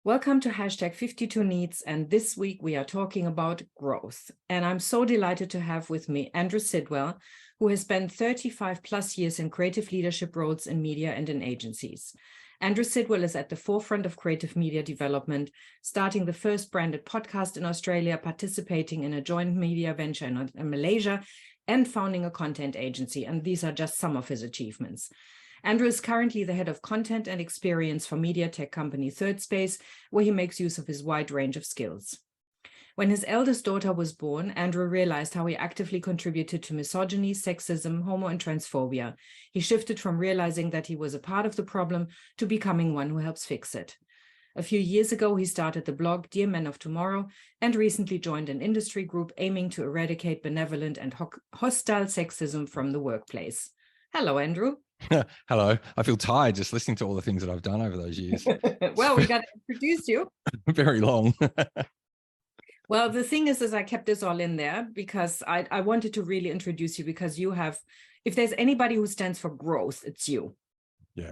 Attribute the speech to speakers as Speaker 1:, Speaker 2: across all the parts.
Speaker 1: Welcome to hashtag 52 Needs, and this week we are talking about growth. And I'm so delighted to have with me Andrew Sidwell, who has spent 35 plus years in creative leadership roles in media and in agencies. Andrew Sidwell is at the forefront of creative media development, starting the first branded podcast in Australia, participating in a joint media venture in Malaysia, and founding a content agency. And these are just some of his achievements. Andrew is currently the head of content and experience for media tech company Third Space, where he makes use of his wide range of skills. When his eldest daughter was born, Andrew realized how he actively contributed to misogyny, sexism, homo, and transphobia. He shifted from realizing that he was a part of the problem to becoming one who helps fix it. A few years ago, he started the blog Dear Men of Tomorrow and recently joined an industry group aiming to eradicate benevolent and hostile sexism from the workplace. Hello, Andrew.
Speaker 2: Hello. I feel tired just listening to all the things that I've done over those years.
Speaker 1: Well, we got to introduce you.
Speaker 2: Very long.
Speaker 1: Well, the thing is I kept this all in there because I wanted to really introduce you because you have, if there's anybody who stands for growth, it's you.
Speaker 2: Yeah.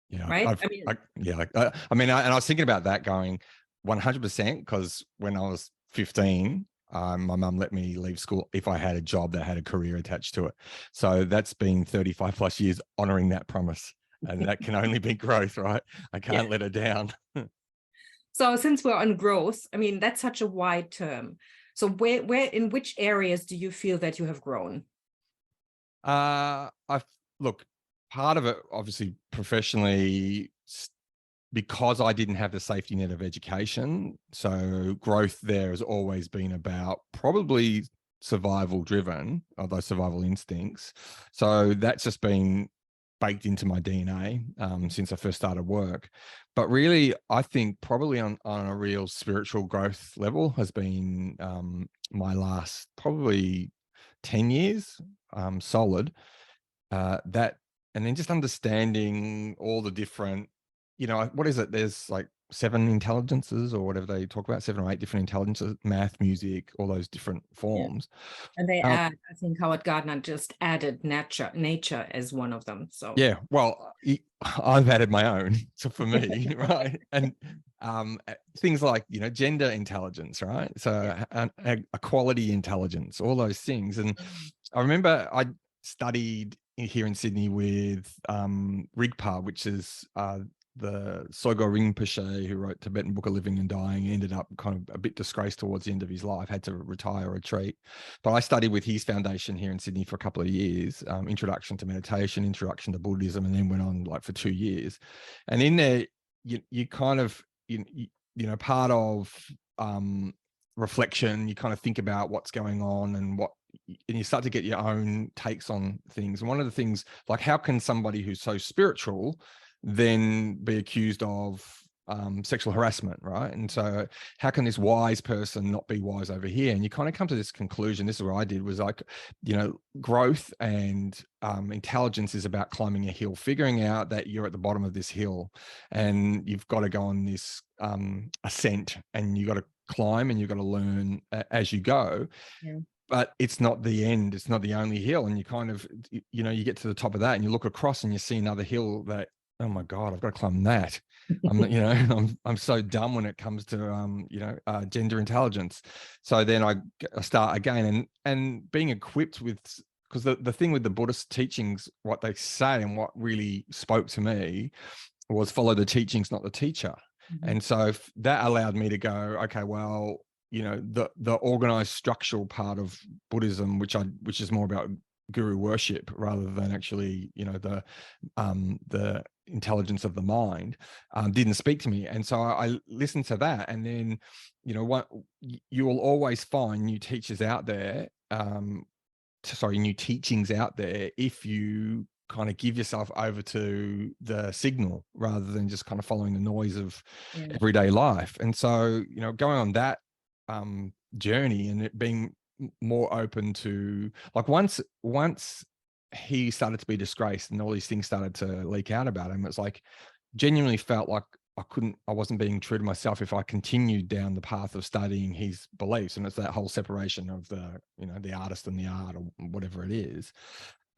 Speaker 2: Yeah.
Speaker 1: Right.
Speaker 2: And I was thinking about that going 100% because when I was 15, my mum let me leave school if I had a job that had a career attached to it. So that's been 35 plus years honoring that promise. And that can only be growth, right? I can't let her down.
Speaker 1: So since we're on growth, that's such a wide term. So where in which areas do you feel that you have grown?
Speaker 2: Look, part of it, obviously, professionally, because I didn't have the safety net of education. So growth there has always been about probably survival driven, or those survival instincts. So that's just been baked into my DNA since I first started work. But really, I think probably on a real spiritual growth level has been my last probably 10 years solid. And then just understanding all the different, what is it? There's like 7 intelligences or whatever they talk about, 7 or 8 different intelligences, math, music, all those different forms.
Speaker 1: Yeah. And they add, I think Howard Gardner just added nature as one of them. So
Speaker 2: yeah, well, I've added my own. So for me, right. And things like, gender intelligence, right? So equality intelligence, all those things. And I remember I studied here in Sydney with Rigpa, which is the Sogo Rinpoche, who wrote Tibetan Book of Living and Dying, ended up kind of a bit disgraced towards the end of his life, had to retire or retreat. But I studied with his foundation here in Sydney for a couple of years, introduction to meditation, introduction to Buddhism, and then went on like for 2 years. And in there, you kind of, part of reflection, you kind of think about what's going on and you start to get your own takes on things. And one of the things, like, how can somebody who's so spiritual then be accused of sexual harassment, right? And so how can this wise person not be wise over here? And you kind of come to this conclusion. This is what I did, was like, growth and intelligence is about climbing a hill, figuring out that you're at the bottom of this hill and you've got to go on this ascent, and you got to climb and you've got to learn as you go. Yeah. But it's not the end. It's not the only hill. And you kind of, you get to the top of that and you look across and you see another hill that, oh my God, I've got to climb that. I'm so dumb when it comes to, gender intelligence. So then I start again and being equipped with, because the thing with the Buddhist teachings, what they say and what really spoke to me was follow the teachings, not the teacher. Mm-hmm. And so that allowed me to go, okay, well, the organized structural part of Buddhism, which is more about guru worship rather than actually, the intelligence of the mind, didn't speak to me. And so I listened to that. And then, you will always find new teachers out there, new teachings out there, if you kind of give yourself over to the signal rather than just kind of following the noise of everyday life. And so, going on that journey and it being more open to, like, once he started to be disgraced and all these things started to leak out about him, it's like genuinely felt like I wasn't being true to myself if I continued down the path of studying his beliefs. And it's that whole separation of the, the artist and the art, or whatever it is.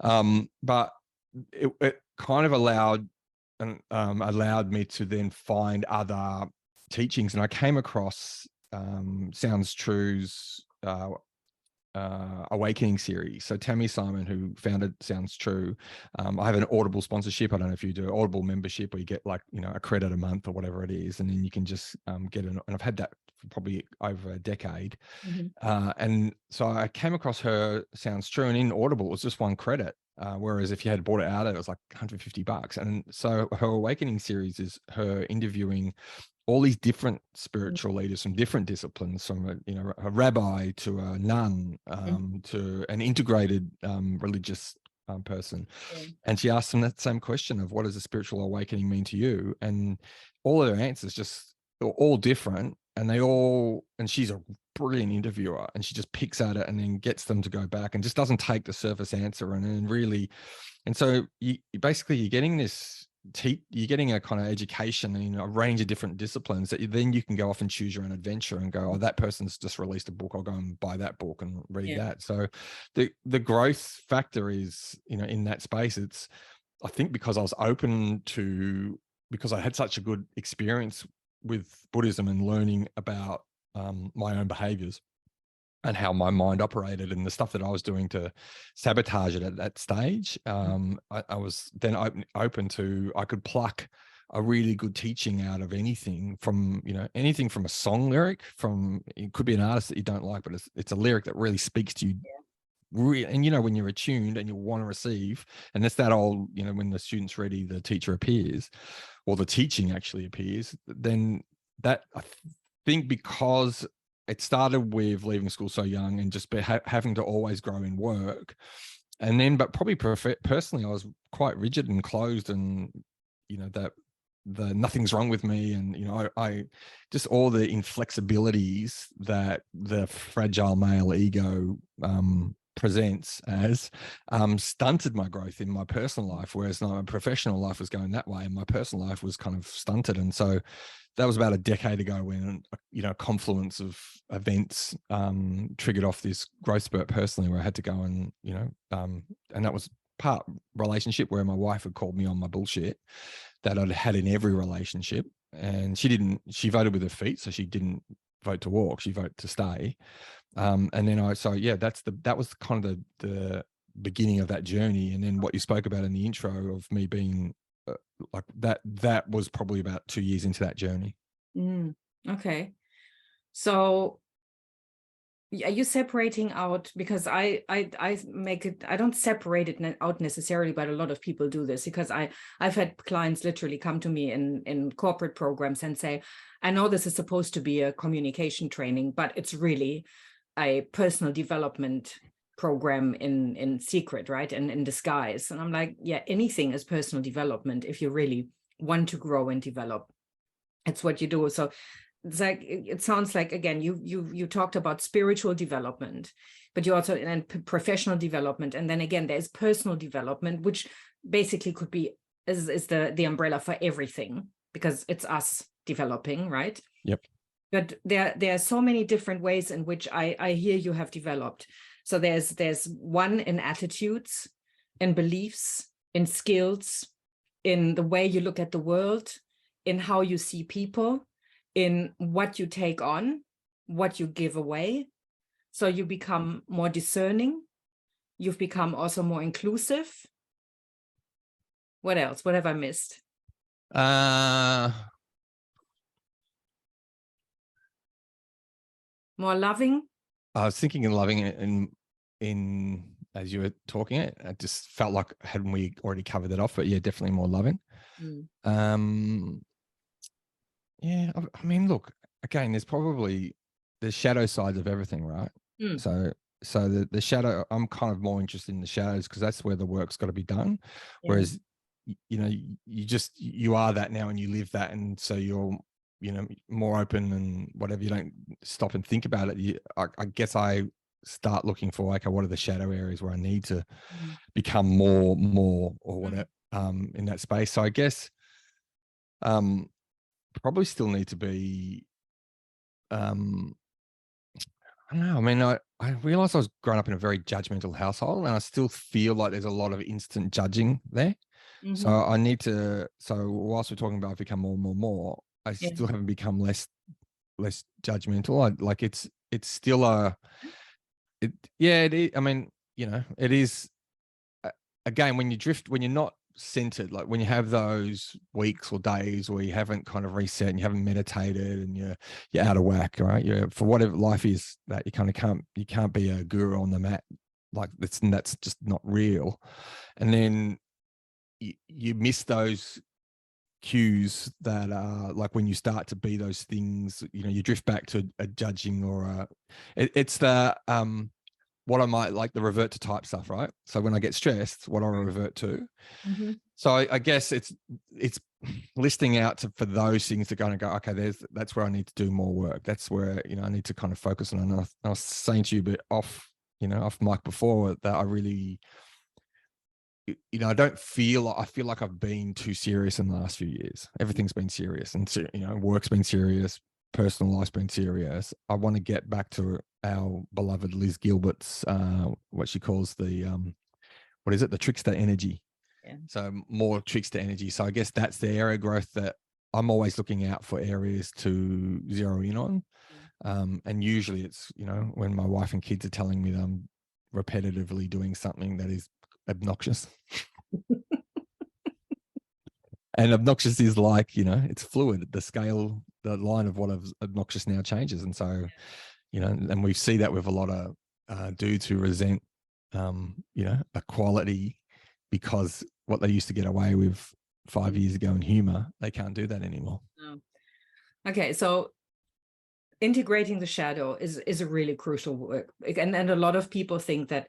Speaker 2: But it kind of allowed me to then find other teachings, and I came across Sounds True's Awakening series. So Tammy Simon, who founded Sounds True, I have an Audible sponsorship. I don't know if you do Audible membership, where you get like, you know, a credit a month or whatever it is, and then you can just get it. And I've had that for probably over a decade. And so I came across her Sounds True, and in Audible it was just one credit, whereas if you had bought it out, it was like $150. And so her Awakening series is her interviewing all these different spiritual leaders from different disciplines, from a rabbi to a nun, to an integrated religious person. And she asked them that same question of, what does a spiritual awakening mean to you? And all of their answers just all different. And she's a brilliant interviewer, and she just picks at it and then gets them to go back and just doesn't take the surface answer. And so you're getting a kind of education in a range of different disciplines that then you can go off and choose your own adventure and go, oh, that person's just released a book, I'll go and buy that book and read that. So the growth factor is, in that space, it's, I think, because I had such a good experience with Buddhism and learning about my own behaviors and how my mind operated and the stuff that I was doing to sabotage it at that stage. I was then open to, I could pluck a really good teaching out of anything from a song lyric, it could be an artist that you don't like, but it's a lyric that really speaks to you. And when you're attuned and you want to receive, and that's that old, when the student's ready, the teacher appears, or the teaching actually appears. Then that, I think, because it started with leaving school so young and just having to always grow in work. And then, but probably personally, I was quite rigid and closed, and, that the nothing's wrong with me. And, I just all the inflexibilities that the fragile male ego presents as stunted my growth in my personal life, whereas my professional life was going that way and my personal life was kind of stunted. And so that was about a decade ago when, a confluence of events triggered off this growth spurt personally, where I had to go and, and that was part relationship, where my wife had called me on my bullshit that I'd had in every relationship. And she voted with her feet. So she didn't vote to walk, she voted to stay. And then that was kind of the beginning of that journey. And then what you spoke about in the intro of me being like that was probably about 2 years into that journey.
Speaker 1: Okay. So are you separating out, because I don't separate it out necessarily, but a lot of people do this, because I've had clients literally come to me in corporate programs and say, I know this is supposed to be a communication training, but it's really a personal development program in secret, right? And in disguise. And I'm like, yeah, anything is personal development if you really want to grow and develop. It's what you do. So it's like, it sounds like, again, you talked about spiritual development, but you also, and professional development. And then again, there's personal development, which basically could be, is the umbrella for everything, because it's us developing, right?
Speaker 2: Yep.
Speaker 1: But there are so many different ways in which I hear you have developed. So there's one in attitudes, in beliefs, in skills, in the way you look at the world, in how you see people, in what you take on, what you give away. So you become more discerning. You've become also more inclusive. What else? What have I missed? More loving.
Speaker 2: I was thinking of loving it in as you were talking it. I just felt like, hadn't we already covered that off? But yeah, definitely more loving. Yeah, I mean, look, again, there's shadow sides of everything, right? So the shadow, I'm kind of more interested in the shadows, because that's where the work's got to be done. Whereas, you are that now and you live that. And so you're, more open and whatever, you don't stop and think about it. I guess I start looking for, okay, what are the shadow areas where I need to become more or whatever in that space. So I guess probably still need to be, I don't know. I mean, I realized I was growing up in a very judgmental household, and I still feel like there's a lot of instant judging there. So I need to, so whilst we're talking about I've become more, I
Speaker 1: Yeah.
Speaker 2: still haven't become less judgmental. It's still I mean, it is, again, when you're not centered, like when you have those weeks or days where you haven't kind of reset and you haven't meditated and you're out of whack, right? For whatever life is, that you kind of can't be a guru on the mat. Like that's just not real. And then you miss those cues that are like when you start to be those things, you drift back to a judging or it's the what I might like, the revert to type stuff, right? So when I get stressed, what I revert to.
Speaker 1: Mm-hmm.
Speaker 2: So I guess it's listing out for those things to go, okay, that's where I need to do more work. That's where, I need to kind of focus on. And I was saying to you a bit off mic before that I really, I feel like I've been too serious in the last few years. Everything's been serious, and work's been serious, personal life's been serious. I want to get back to our beloved Liz Gilbert's what she calls the what is it, the trickster energy.
Speaker 1: Yeah.
Speaker 2: So more trickster energy. So I guess that's the area of growth that I'm always looking out for, areas to zero in on. And usually it's, when my wife and kids are telling me that I'm repetitively doing something that is obnoxious. And obnoxious is like, it's fluid. The line of what is obnoxious now changes. And so, and we see that with a lot of dudes who resent, equality, because what they used to get away with 5 years ago in humor, they can't do that anymore.
Speaker 1: Okay. So integrating the shadow is a really crucial work. And a lot of people think that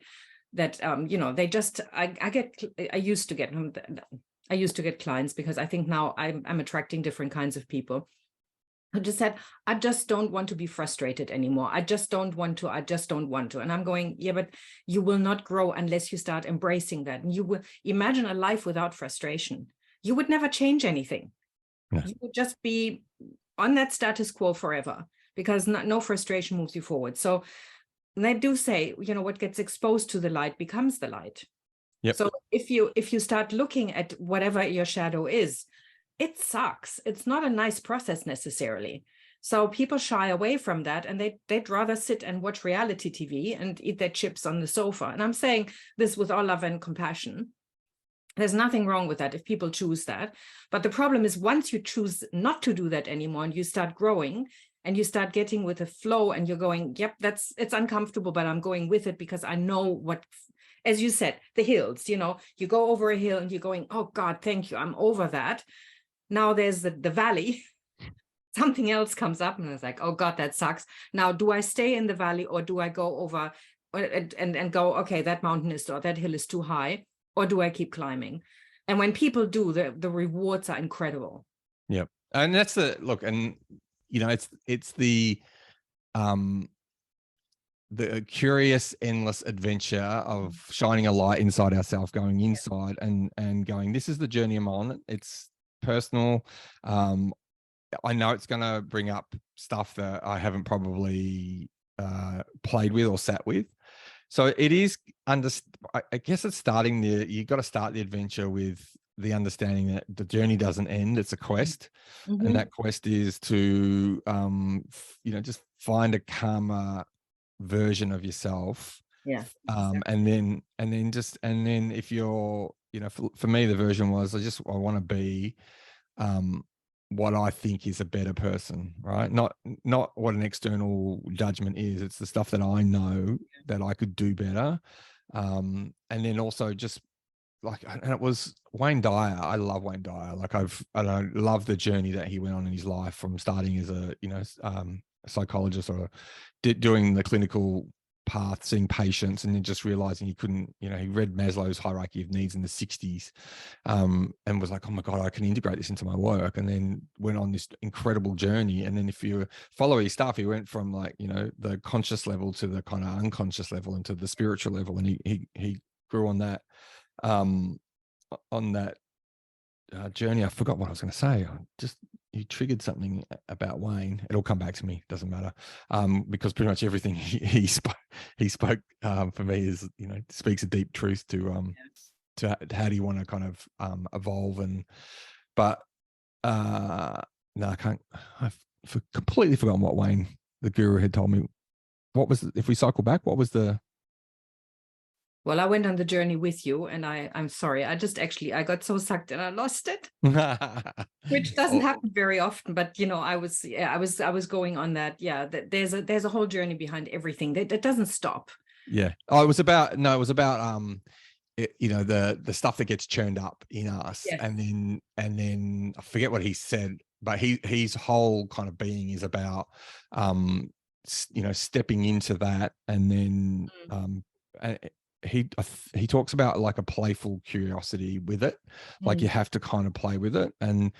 Speaker 1: they just, I used to get clients, because I think now I'm attracting different kinds of people who just said, I just don't want to be frustrated anymore. I just don't want to. And I'm going, yeah, but you will not grow unless you start embracing that. And you will imagine a life without frustration. You would never change anything. Yeah. You would just be on that status quo forever, because no frustration moves you forward. So, and I do say, what gets exposed to the light becomes the light.
Speaker 2: Yep.
Speaker 1: So if you start looking at whatever your shadow is, it sucks. It's not a nice process necessarily. So people shy away from that, and they'd rather sit and watch reality TV and eat their chips on the sofa. And I'm saying this with all love and compassion. There's nothing wrong with that if people choose that. But the problem is, once you choose not to do that anymore and you start growing and you start getting with a flow and you're going, yep, it's uncomfortable, but I'm going with it because I know what, as you said, the hills, you go over a hill and you're going, oh God, thank you, I'm over that. Now there's the valley. Something else comes up and it's like, oh God, that sucks. Now, do I stay in the valley, or do I go over and go, okay, that mountain or that hill is too high, or do I keep climbing? And when people do, the rewards are incredible.
Speaker 2: Yep. And that's look, and it's the curious, endless adventure of shining a light inside ourselves, going inside and going, this is the journey I'm on. It's personal. I know it's going to bring up stuff that I haven't probably played with or sat with. So it is I guess it's you got to start the adventure with the understanding that the journey doesn't end. It's a quest. Mm-hmm. And that quest is to, just find a calmer version of yourself.
Speaker 1: Yeah.
Speaker 2: Exactly. And then if you're, for me, the version was, I want to be, what I think is a better person, right? Not what an external judgment is. It's the stuff that I know that I could do better. And then also just like, and it was Wayne Dyer. I love Wayne Dyer. Like I love the journey that he went on in his life, from starting as a, psychologist, or doing the clinical path, seeing patients, and then just realizing he couldn't, he read Maslow's hierarchy of needs in the 60s, and was like, oh my God, I can integrate this into my work. And then went on this incredible journey. And then if you follow his stuff, he went from like, the conscious level to the kind of unconscious level and to the spiritual level. And he grew on that, journey. I forgot what I was going to say. You triggered something about Wayne. It'll come back to me. Doesn't matter, because pretty much everything he spoke for me is, speaks a deep truth to how do you want to kind of evolve. No, I can't. Completely forgotten what Wayne, the guru, had told me. What was, if we cycle back, what was the?
Speaker 1: Well, I went on the journey with you, and I'm sorry. I got so sucked and I lost it, which doesn't
Speaker 2: Oh,
Speaker 1: happen very often. But I was going on that. Yeah, there's a whole journey behind everything that doesn't stop.
Speaker 2: yeah. Oh, it was about, no, it was about the stuff that gets churned up in us,
Speaker 1: Yes.
Speaker 2: and then I forget what he said, but his whole kind of being is about stepping into that, and then he talks about like a playful curiosity with it, like you have to kind of play with it, and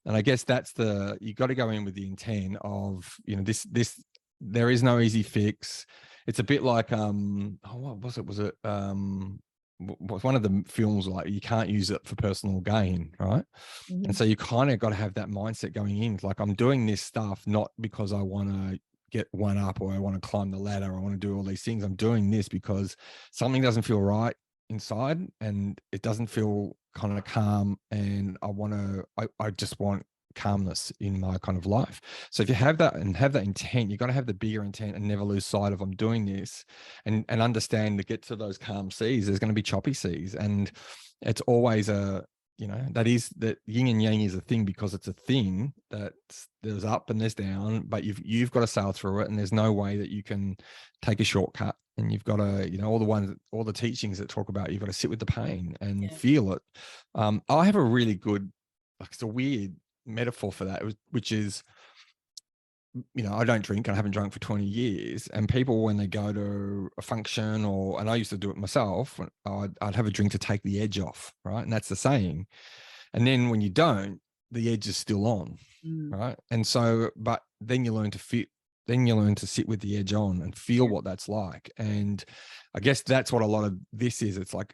Speaker 2: I guess that's you got to go in with the intent of, this there is no easy fix. It's a bit like what was it? Was it one of the films, like, you can't use it for personal gain, right? And so you kind of got to have that mindset going in. It's like, I'm doing this stuff not because I want to get one up, or I want to climb the ladder, or I want to do all these things. I'm doing this because something doesn't feel right inside, and it doesn't feel kind of calm, and I just want calmness in my kind of life. So if you have that and have that intent, you got to have the bigger intent and never lose sight of, I'm doing this, and understand, to get to those calm seas, there's going to be choppy seas, and it's always that yin and yang is a thing, because it's a thing that there's up and there's down, but you've got to sail through it, and there's no way that you can take a shortcut, and you've got to, all the teachings that talk about, you've got to sit with the pain and feel it. I have a really good, like, it's a weird metaphor for that, which is, I don't drink, and I haven't drunk for 20 years. And people, when they go to a function, and I used to do it myself, I'd have a drink to take the edge off, right? And that's the saying. And then when you don't, the edge is still on, right? And so, but then you learn to sit with the edge on and feel what that's like. And I guess that's what a lot of this is. It's like,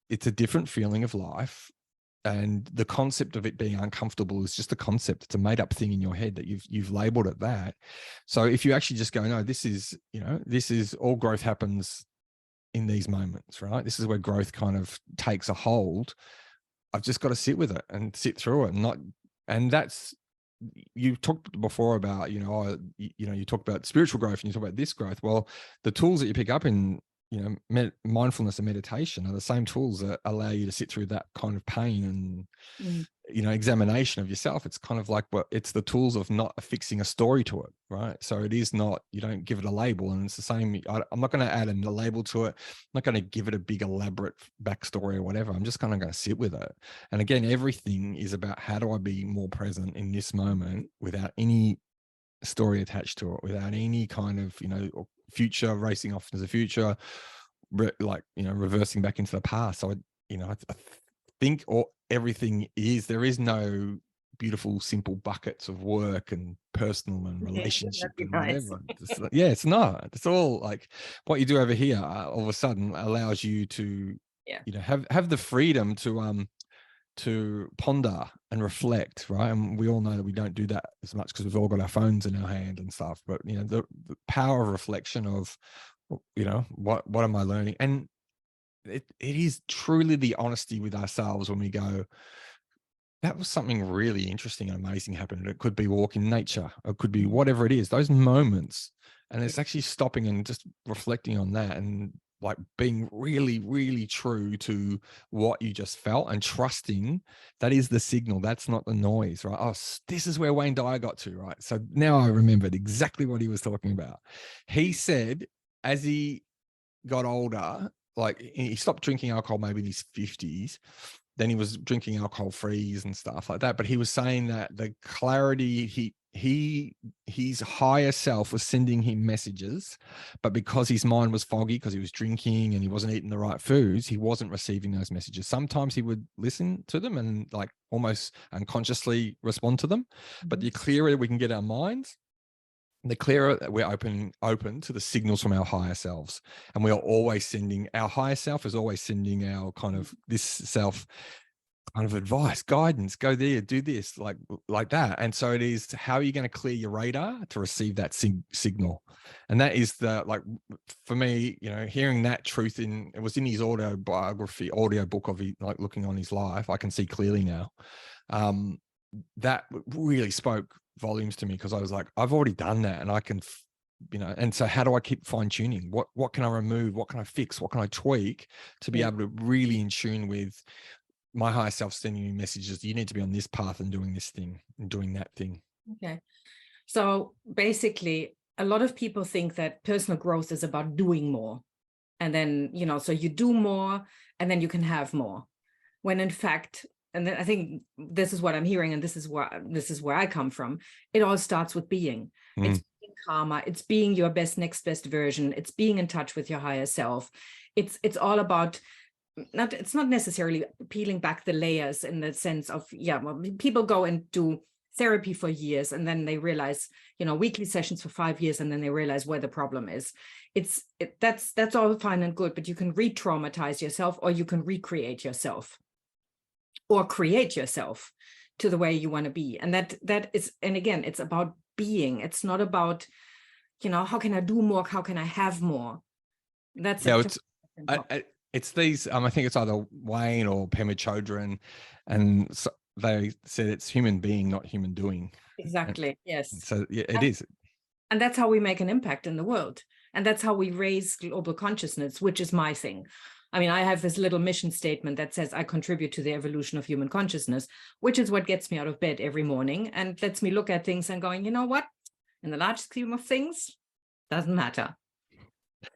Speaker 2: it's a different feeling of life. And the concept of it being uncomfortable is just a concept. It's a made up thing in your head that you've labeled it that. So if you actually just go, no, this is all growth happens in these moments, right? This is where growth kind of takes a hold. I've just got to sit with it and sit through it, and that's, you talked before about, you talk about spiritual growth, and you talk about this growth. Well, the tools that you pick up in, mindfulness and meditation are the same tools that allow you to sit through that kind of pain and, examination of yourself. It's kind of like, it's the tools of not affixing a story to it, right? So it is not, you don't give it a label, and it's the same. I'm not going to add a label to it. I'm not going to give it a big elaborate backstory or whatever. I'm just kind of going to sit with it. And again, everything is about, how do I be more present in this moment without any story attached to it, without any kind of, future racing off into the future, reversing back into the past. So I think everything is, there is no beautiful simple buckets of work and personal and relationship and whatever. It's not. It's all like, what you do over here all of a sudden allows you to have the freedom to ponder and reflect, right? And we all know that we don't do that as much because we've all got our phones in our hand and stuff. But the power of reflection of, what am I learning? And it is truly the honesty with ourselves when we go, that was something really interesting and amazing happened. It could be walk in nature, it could be whatever it is, those moments. And it's actually stopping and just reflecting on that, and like being really, really true to what you just felt, and trusting that is the signal. That's not the noise, right? Oh, this is where Wayne Dyer got to, right? So now I remembered exactly what he was talking about. He said, as he got older, like he stopped drinking alcohol maybe in his 50s. Then he was drinking alcohol frees and stuff like that. But he was saying that the clarity, his higher self was sending him messages, but because his mind was foggy, because he was drinking and he wasn't eating the right foods, he wasn't receiving those messages. Sometimes he would listen to them and like almost unconsciously respond to them. But the clearer we can get our minds, the clearer we're open to the signals from our higher selves. And we are always sending, our higher self is always sending our kind of this self kind of advice, guidance, go there, do this, like that. And so it is, how are you going to clear your radar to receive that signal? And that is like, for me, hearing that truth it was in his autobiography, audio book of like looking on his life. I can see clearly now. that really spoke volumes to me, because I was like, I've already done that, and I can, and so how do I keep fine tuning? What can I remove? What can I fix? What can I tweak to be able to really in tune with my higher self sending me messages? You need to be on this path and doing this thing and doing that thing.
Speaker 1: Okay. So basically, a lot of people think that personal growth is about doing more. And then, so you do more and then you can have more. When in fact, and then I think this is what I'm hearing, and this is where I come from. It all starts with being. It's being calmer. It's being your next best version. It's being in touch with your higher self. It's all about it's not necessarily peeling back the layers in the sense of, people go and do therapy for years, and then they realize, weekly sessions for 5 years, and then they realize where the problem is. That's all fine and good, but you can re-traumatize yourself, or you can recreate yourself, or create yourself to the way you want to be. And that is, and again, it's about being. It's not about, how can I do more? How can I have more? That's
Speaker 2: it's these. I think it's either Wayne or Pema Chodron, and so they said it's human being, not human doing.
Speaker 1: Exactly.
Speaker 2: And
Speaker 1: yes.
Speaker 2: so it is.
Speaker 1: And that's how we make an impact in the world. And that's how we raise global consciousness, which is my thing. I mean, I have this little mission statement that says I contribute to the evolution of human consciousness, which is what gets me out of bed every morning and lets me look at things and going, you know what? In the large scheme of things, doesn't matter.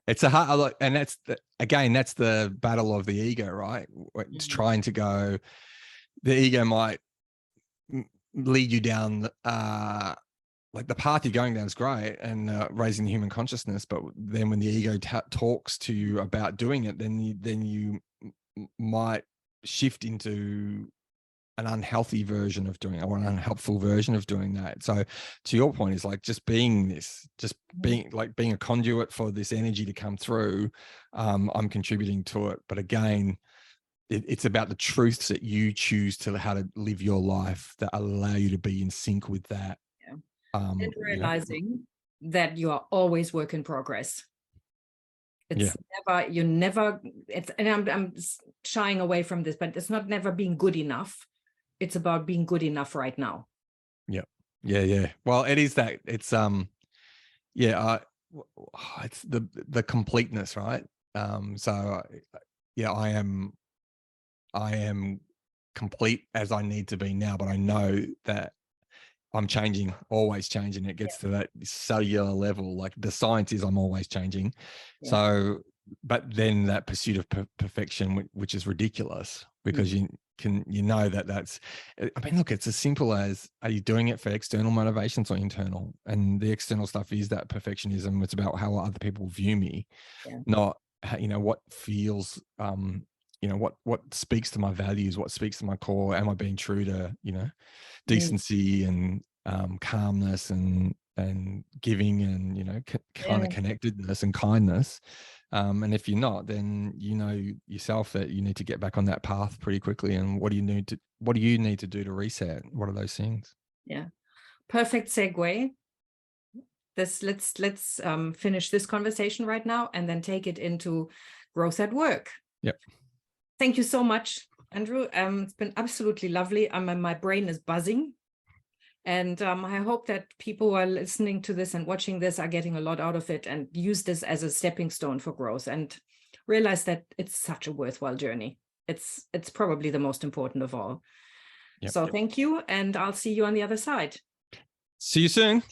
Speaker 2: It's a hard, and that's the battle of the ego, right? It's trying to go. The ego might lead you down, like the path you're going down is great, and raising the human consciousness. But then when the ego talks to you about doing it, then you might shift into an unhealthy version of doing it, or an unhelpful version of doing that. So to your point, is like just being a conduit for this energy to come through. I'm contributing to it. But again, it's about the truths that you choose to how to live your life that allow you to be in sync with that.
Speaker 1: And realizing that you are always work in progress. It's and I'm shying away from this, but it's not never being good enough. It's about being good enough right now.
Speaker 2: Yeah. Well, it is that. It's it's the completeness, right? I am complete as I need to be now, but I know that I'm changing, always changing. It gets to that cellular level. Like the science is, I'm always changing. Yeah. So, but then that pursuit of perfection, which is ridiculous, because you know that's, I mean, look, it's as simple as, are you doing it for external motivations or internal? And the external stuff is that perfectionism. It's about how other people view me, not, what feels, what speaks to my values, what speaks to my core. Am I being true to, decency and calmness and giving and, kind of connectedness and kindness. And if you're not, then you know yourself that you need to get back on that path pretty quickly. And what do you need to do to reset? What are those things?
Speaker 1: Yeah. Perfect segue. Let's finish this conversation right now and then take it into growth at work.
Speaker 2: Yep.
Speaker 1: Thank you so much, Andrew. It's been absolutely lovely. My brain is buzzing. And I hope that people who are listening to this and watching this are getting a lot out of it and use this as a stepping stone for growth and realize that it's such a worthwhile journey. It's probably the most important of all. Yep. So thank you. And I'll see you on the other side.
Speaker 2: See you soon.